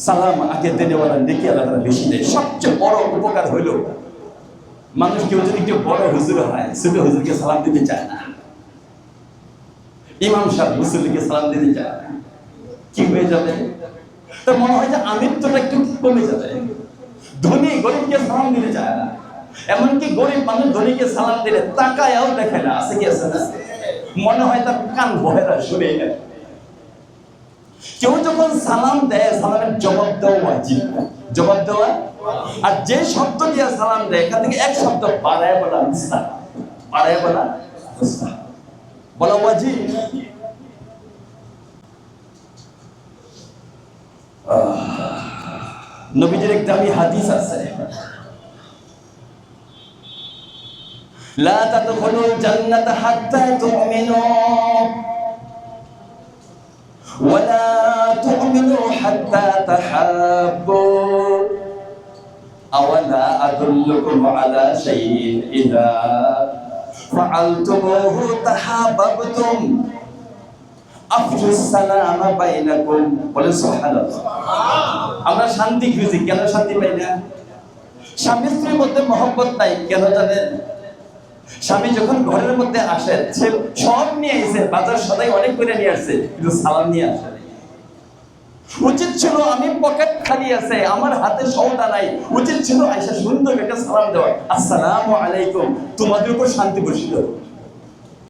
সালাম আগে দেনেওয়ালা নেকি আল্লাহ তাআলা বেশি দেয়। সবচেয়ে বড় উপকার হইল মানুষ কেউ যদি কেউ বড় হুজুর হয়, ছোট হুজুরকে সালাম দিতে চায় না, ইমাম সাহেব মুসল্লিকে সালাম দিতে চায় না, কি হয়ে যাবে? তো মনে হয় যে আমিত্বটা একটু কমে যাবে। ধনী গরিবকে সালাম দিতে চায় না, এমনকি গরিব মানুষ ধনীকে সালাম দিলে তাকায়াও দেখে না, আছে কি আছে না? মনে হয় তার কান বহেরা শুনে নেয়। কেউ যখন সালাম দেয়, সালামের জবাব দেওয়া ওয়াজিব, জবাব দেওয়া। আর যে শব্দ দিয়ে সালাম দেয় এখান থেকে এক শব্দ বাড়ায় বলা মুস্তাহাব, বাড়ায় বলা মুস্তাহাব, বলা ওয়াজিব। নবীজির এক দামি হাদিস আছে, লা তাদখুলুল জান্নাতা হাত্তা তুমিনু ওয়া লা তুমিনু হাত্তা তাহাব্বু আওয়ালা আদুল্লুকুম আলা শাইইন ইযা ফাআলতুমুহু তাহাব্বাবতুম আফশুস সালামা বাইনাকুম। বলে সুবহানাল্লাহ। আমরা শান্তি খুঁজি, কেন শান্তি পাই না? স্বামী স্ত্রীর মধ্যে মহব্বত নাই, কেন জানেন? স্বামী যখন ঘরের মধ্যে আসে, সে সব নিয়ে এসে, বাজার সদাই অনেক করে নিয়ে আসছে, কিন্তু সালাম নিয়ে আসে। উচিত ছিল, আমি পকেট খালি আছে, আমার হাতে সওদা নাই, উচিত ছিল আয়েশা সুন্দর একটা সালাম দেওয়া, আসসালামু আলাইকুম, তোমাদের উপর শান্তি বর্ষিত হোক।